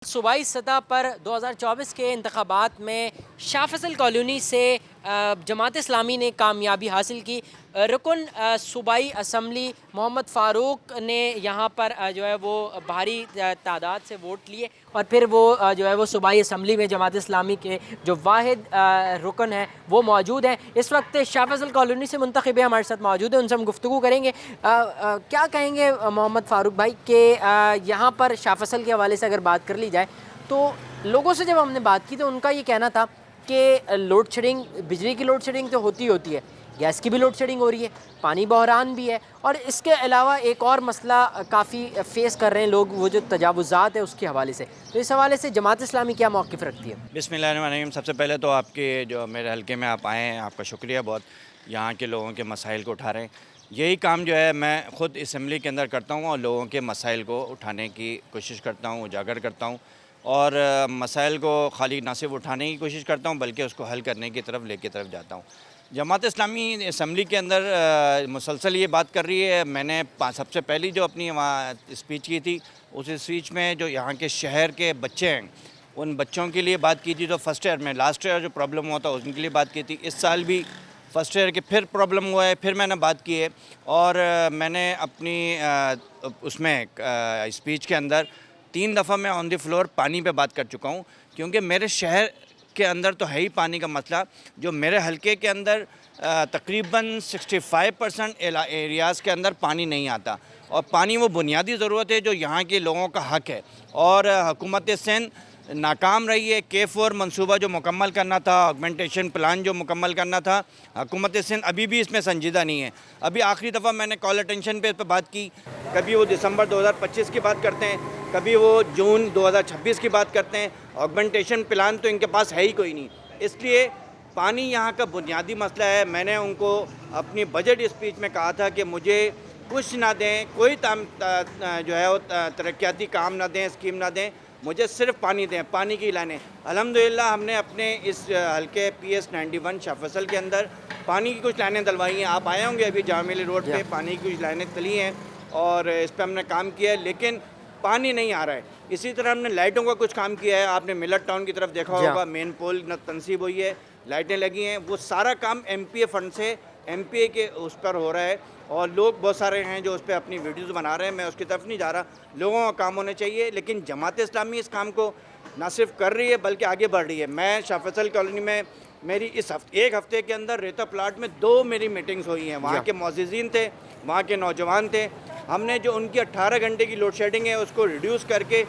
सूबाई सतह पर 2024 के इंतखाबात में शाह फैसल कॉलोनी से जमात इस्लामी ने कामयाबी हासिल की। रुकन सूबाई असम्बली मोहम्मद फ़ारूक ने यहाँ पर जो है वो भारी तादाद से वोट लिए और फिर वो जो है वो सूबाई असम्बली में जमात इस्लामी के जो वाहिद रुकन है वो मौजूद हैं। इस वक्त शाह फैसल कॉलोनी से मुंतखब हमारे साथ मौजूद है, उनसे हम गुफ्तगू करेंगे। क्या कहेंगे मोहम्मद फ़ारूक भाई कि यहाँ पर शाह फैसल के हवाले से अगर बात कर ली जाए तो लोगों से जब हमने बात की तो उनका ये कहना था कि लोड शेडिंग, बिजली की लोड शेडिंग तो होती है, गैस की भी लोड शेडिंग हो रही है, पानी बहरान भी है और इसके अलावा एक और मसला काफ़ी फेस कर रहे हैं लोग, वो जो तजावुज़ात है उसके हवाले से। तो इस हवाले से जमात इस्लामी क्या मौक़िफ़ रखती है? बिस्मिल्लाहिर्रहमानिर्रहीम। सबसे पहले तो आपके जो मेरे हलके में आप आए हैं, आपका शुक्रिया बहुत। यहाँ के लोगों के मसाइल को उठा रहे हैं। यही काम जो है मैं ख़ुद असम्बली के अंदर करता हूँ और लोगों के मसाइल को उठाने की कोशिश करता हूँ, उजागर करता हूँ और मसाइल को खाली ना सिर्फ उठाने की कोशिश करता हूँ बल्कि उसको हल करने की तरफ जाता हूँ। जमात इस्लामी असम्बली के अंदर मुसलसल ये बात कर रही है। मैंने सबसे पहली जो अपनी वहाँ स्पीच की थी, उस स्पीच में जो यहाँ के शहर के बच्चे हैं उन बच्चों के लिए बात की थी। तो फर्स्ट ईयर में, लास्ट ईयर जो प्रॉब्लम हुआ था उनके लिए बात की थी। इस साल भी फर्स्ट ईयर के फिर प्रॉब्लम हुआ है, फिर मैंने बात की है और मैंने अपनी उसमें स्पीच के अंदर 3 दफ़ा मैं ऑन द फ्लोर पानी पे बात कर चुका हूँ, क्योंकि मेरे शहर के अंदर तो है ही पानी का मसला। जो मेरे हलके के अंदर तकरीबन 65% एरियाज़ के अंदर पानी नहीं आता और पानी वो बुनियादी ज़रूरत है जो यहाँ के लोगों का हक़ है। और हुकूमत सिंध नाकाम रही है। K4 मंसूबा जो मुकम्मल करना था, ऑगमेंटेशन प्लान जो मुकम्मल करना था, हुकूमत सिंध अभी भी इसमें संजीदा नहीं है। अभी आखिरी दफ़ा मैंने कॉल अटेंशन पे इस पर बात की, कभी वो दिसंबर 2025 की बात करते हैं, कभी वो जून 2026 की बात करते हैं। ऑगमेंटेशन प्लान तो इनके पास है ही कोई नहीं। इसलिए पानी यहाँ का बुनियादी मसला है। मैंने उनको अपनी बजट स्पीच में कहा था कि मुझे कुछ ना दें, कोई जो है वो तरक्याती काम ना दें, स्कीम ना दें, मुझे सिर्फ पानी दें, पानी की लाइनें। अल्हम्दुलिल्लाह हमने अपने इस हल्के PS 91 शाह फैसल के अंदर पानी की कुछ लाइनें डलवाई हैं। आप आए होंगे अभी जामा मिल्ली रोड पे पानी की कुछ लाइनें डली हैं और इस पर हमने काम किया है, लेकिन पानी नहीं आ रहा है। इसी तरह हमने लाइटों का कुछ काम किया है। आपने मिलट टाउन की तरफ देखा होगा, मेन पोल तनसीब हुई है, लाइटें लगी हैं। वो सारा काम MPA फंड से, MPA के उस पर हो रहा है और लोग बहुत सारे हैं जो उस पर अपनी वीडियोज़ बना रहे हैं। मैं उसकी तरफ नहीं जा रहा, लोगों का काम होने चाहिए। लेकिन जमात इस्लामी इस काम को ना सिर्फ कर रही है बल्कि आगे बढ़ रही है। मैं शाह फैसल कॉलोनी में मेरी इस एक हफ़्ते के अंदर रेता प्लाट में 2 मेरी मीटिंग्स हुई हैं। वहाँ के मुअज़्ज़िज़ीन थे, वहाँ के नौजवान थे। हमने जो उनकी 18 घंटे की लोड शेडिंग है उसको रिड्यूस करके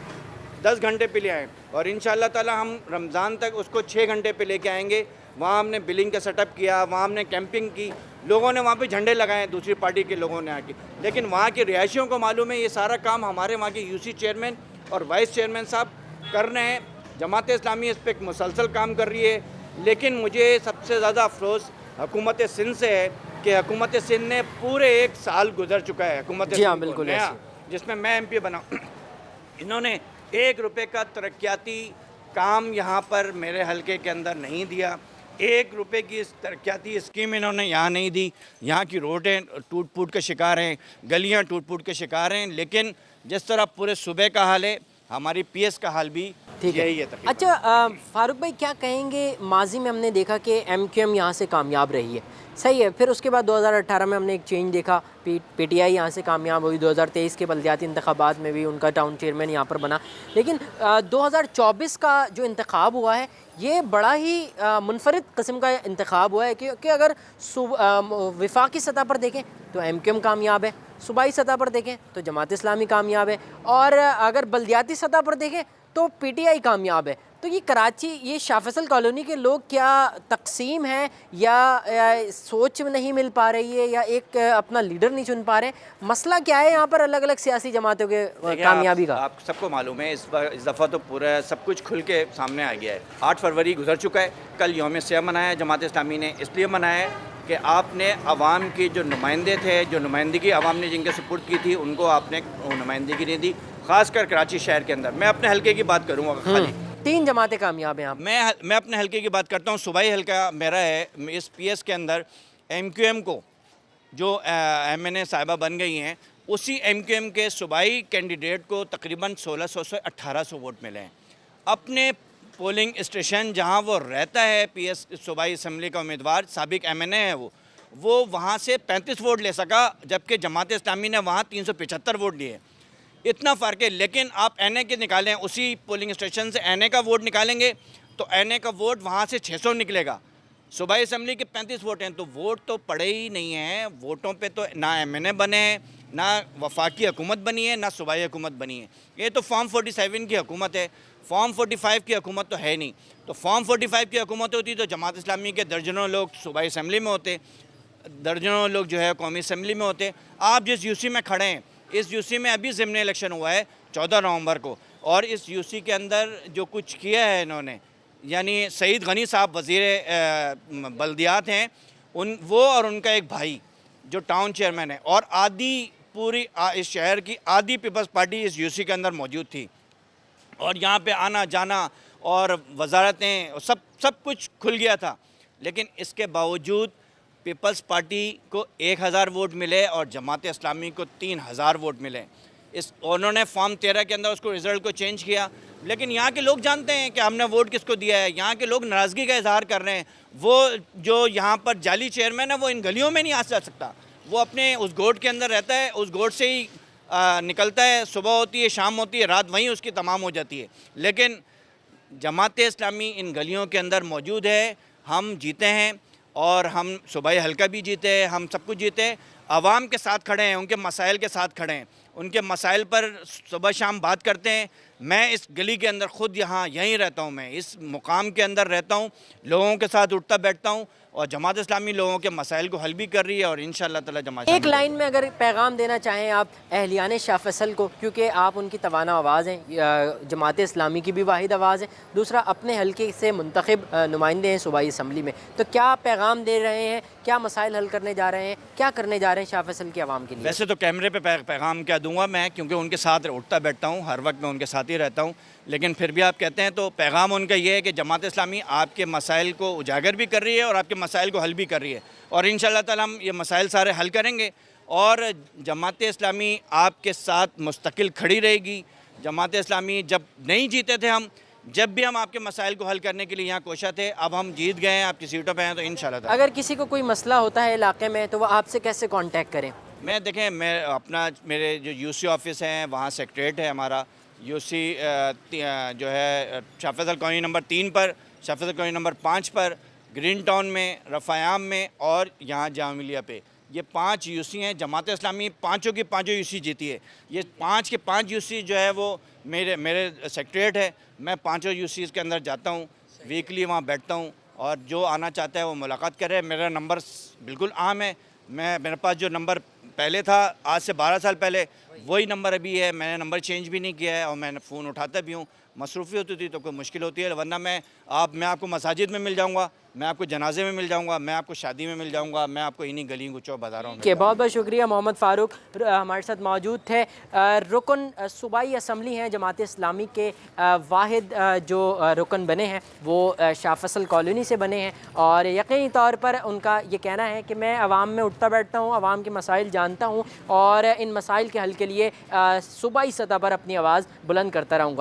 10 घंटे पे ले आए और इंशाअल्लाह ताला हम रमज़ान तक उसको 6 घंटे पे लेके आएंगे। वहाँ हमने बिलिंग का सेटअप किया, वहाँ हमने कैंपिंग की, लोगों ने वहाँ पे झंडे लगाए, दूसरी पार्टी के लोगों ने आके। लेकिन वहाँ के रिहायशियों को मालूम है ये सारा काम हमारे वहाँ के UC चेयरमैन और वाइस चेयरमैन साहब कर रहे हैं। जमात इस्लामी इस पर मुसलसल काम कर रही है। लेकिन मुझे सबसे ज़्यादा अफसोस हुकूमत सिंध से है कि हुकूमत सिंध ने पूरे 1 साल गुजर चुका है हुकूमत बिल्कुल नया, जिसमें मैं MP बना, इन्होंने 1 रुपये का तरक्याती काम यहाँ पर मेरे हलके के अंदर नहीं दिया। 1 रुपये की तरक्याती स्कीम इन्होंने यहाँ नहीं दी। यहाँ की रोडें टूट फूट के शिकार हैं, गलियाँ टूट फूट के शिकार हैं। लेकिन जिस तरह पूरे सूबे का हाल है, हमारी PS का हाल भी यही है। अच्छा फ़ारूक भाई, क्या कहेंगे, माजी में हमने देखा कि MQM यहाँ से कामयाब रही है, सही है। फिर उसके बाद 2018 में हमने एक चेंज देखा, PTI यहाँ से कामयाब हुई। 2023 के बल्दियाती इंतखाबात में भी उनका टाउन चेयरमैन यहाँ पर बना। लेकिन 2024 का जो इंतखाब हुआ है ये बड़ा ही मुनफरिद किस्म का इंतखाब हुआ है, क्योंकि अगर वफाकी सतह पर देखें तो MQM कामयाब है, सूबाई सतह पर देखें तो जमात इस्लामी कामयाब है और अगर बल्दियाती सतह पर देखें तो PTI कामयाब है। तो ये कराची, ये शाह फैसल कॉलोनी के लोग क्या तकसीम हैं या सोच नहीं मिल पा रही है या एक अपना लीडर नहीं चुन पा रहे? मसला क्या है यहाँ पर अलग अलग सियासी जमातों के कामयाबी का? आप सबको मालूम है इस दफ़ा तो पूरा सब कुछ खुल के सामने आ गया है। 8 फरवरी गुजर चुका है। कल यौम सियाह मनाया जमात इस्लामी ने, इसलिए मनाया कि आपने अवाम के जो नुमाइंदे थे, जो नुमाइंदगी अवाम ने जिनके सुपुर्द की थी, उनको आपने नुमाइंदगी नहीं दी, ख़ासकर कराची शहर के अंदर। मैं अपने हलके की बात करूँगा खाली। 3 जमातें कामयाब हैं। मैं अपने हलके की बात करता हूँ। सूबाई हलका मेरा है। इस PS के अंदर MQM को जो MNA साहिबा बन गई हैं, उसी MQM के सूबाई कैंडिडेट को तकरीबन 1600 से 1800 वोट मिले हैं। अपने पोलिंग स्टेशन जहां वो रहता है, पीएस सूबाई असम्बली का उम्मीदवार साबिक एमएनए है, वो वहां से 35 वोट ले सका, जबकि जमात इस्लामी ने वहां 375 वोट लिए। इतना फ़र्क है। लेकिन आप एनए के निकालें, उसी पोलिंग स्टेशन से एनए का वोट निकालेंगे तो एनए का वोट वहाँ से 600 निकलेगा। सूबाई असम्बली के 35 वोट हैं, तो वोट तो पड़े ही नहीं हैं। वोटों पे तो ना एमएनए बने हैं, ना वफाकी हुकूमत बनी है, ना सूबाई हुकूमत बनी है। ये तो फॉर्म 47 की हुकूमत है, फॉर्म 45 की हुकूमत तो है नहीं। तो फॉर्म 45 की हुकूमत होती तो जमात इस्लामी के दर्जनों लोग सूबाई असम्बली में होते, दर्जनों लोग जो है कौमी असम्बली में होते। आप जिस यूसी में खड़े हैं, इस यूसी में अभी ज़िमनी इलेक्शन हुआ है 14 नवंबर को, और इस यूसी के अंदर जो कुछ किया है इन्होंने, यानी सईद गनी साहब वज़ीर बल्दियात हैं, वो और उनका एक भाई जो टाउन चेयरमैन है, और आधी पूरी इस शहर की आधी पीपल्स पार्टी इस यूसी के अंदर मौजूद थी, और यहाँ पे आना जाना और वजारतें सब कुछ खुल गया था। लेकिन इसके बावजूद पीपल्स पार्टी को 1000 वोट मिले और जमात इस्लामी को 3000 वोट मिले। उन्होंने फॉर्म 13 के अंदर उसको रिज़ल्ट को चेंज किया, लेकिन यहाँ के लोग जानते हैं कि हमने वोट किसको दिया है। यहाँ के लोग नाराज़गी का इजहार कर रहे हैं। वो जो यहाँ पर जाली चेयरमैन है, वो इन गलियों में नहीं आ सकता। वो अपने उस गोट के अंदर रहता है, उस गोट से ही निकलता है, सुबह होती है, शाम होती है, रात वहीं उसकी तमाम हो जाती है। लेकिन जमात इस्लामी इन गलियों के अंदर मौजूद है। हम जीते हैं, और हम सूबाई हल्का भी जीते हैं, हम सब कुछ जीते हैं। आवाम के साथ खड़े हैं, उनके मसाइल के साथ खड़े हैं, उनके मसाइल पर सुबह शाम बात करते हैं। मैं इस गली के अंदर ख़ुद यहीं रहता हूँ, मैं इस मुकाम के अंदर रहता हूँ, लोगों के साथ उठता बैठता हूँ, और जमात इस्लामी लोगों के मसाइल को हल भी कर रही है, और इंशाअल्लाह ताला जमात एक लाइन में अगर पैगाम देना चाहें आप अहलियान शाह फैसल को, क्योंकि आप उनकी तवाना आवाज़ हैं, जमात इस्लामी की भी वाहिद आवाज़ है, दूसरा अपने हल्के से मुंतखब नुमाइंदे हैं सूबाई असम्बली में, तो क्या पैगाम दे रहे हैं, क्या मसाइल हल करने जा रहे हैं, क्या करने जा रहे हैं शाह फैसल की आवाम के लिए? वैसे तो कैमरे पे पैगाम क्या दूंगा मैं, क्योंकि उनके साथ उठता बैठता हूँ, हर वक्त मैं उनके साथ ही रहता हूँ। लेकिन फिर भी आप कहते हैं तो पैगाम उनका ये है कि जमात इस्लामी आपके मसाइल को उजागर भी कर रही है और आपके मसाइल को हल भी कर रही है, और इंशाअल्लाह ताला हम ये मसाइल सारे हल करेंगे, और जमात इस्लामी आपके साथ मुस्तकिल खड़ी रहेगी। जमात इस्लामी जब नहीं जीते थे हम, जब भी हम आपके मसाइल को हल करने के लिए यहाँ कोशा थे, अब हम जीत गए हैं, आपकी सीटों पे हैं, तो इंशाअल्लाह। अगर किसी को कोई मसला होता है इलाके में, तो वह आपसे कैसे कांटेक्ट करें? मैं देखें, मैं मेरे जो यूसी ऑफिस हैं वहाँ सेक्रेटरीट है हमारा, यूसी जो है शाह फैसल कॉलोनी नंबर 3 पर, शाह फैसल कॉलोनी नंबर 5 पर, ग्रीन टाउन में, रफ़ायाम में, और यहाँ जामिया मिलिया पे। ये 5 यूसी हैं। जमात इस्लामी पाँचों की पाँचों यूसी जीती है। ये 5 के 5 यूसी जो है वो मेरे सेक्रेटरीट है। मैं पाँचों यूसीज़ के अंदर जाता हूँ, वीकली वहाँ बैठता हूँ, और जो आना चाहता है वो मुलाकात करे। मेरा नंबर बिल्कुल आम है। मेरे पास जो नंबर पहले था, आज से 12 साल पहले, वही नंबर अभी है। मैंने नंबर चेंज भी नहीं किया है, और मैंने फ़ोन उठाता भी हूँ। मसरूफ़ी होती थी तो कोई मुश्किल होती है, वरना मैं आपको मसाजिद में मिल जाऊँगा, मैं आपको जनाजे में मिल जाऊँगा, मैं आपको शादी में मिल जाऊँगा, मैं आपको इन्हीं गली गुचों बाज़ारों में। बहुत बहुत शुक्रिया। मोहम्मद फ़ारूक हमारे साथ मौजूद थे, रुकन सूबाई असम्बली हैं जमात इस्लामी के, वाहिद जो रुकन बने हैं वो शाह फैसल कॉलोनी से बने हैं, और यकीनी तौर पर उनका ये कहना है कि मैं आवाम में उठता बैठता हूँ, आवाम के मसाइल जानता हूँ, और इन मसाइल के हल के लिए सूबाई सतह पर अपनी आवाज़ बुलंद करता रहूँगा।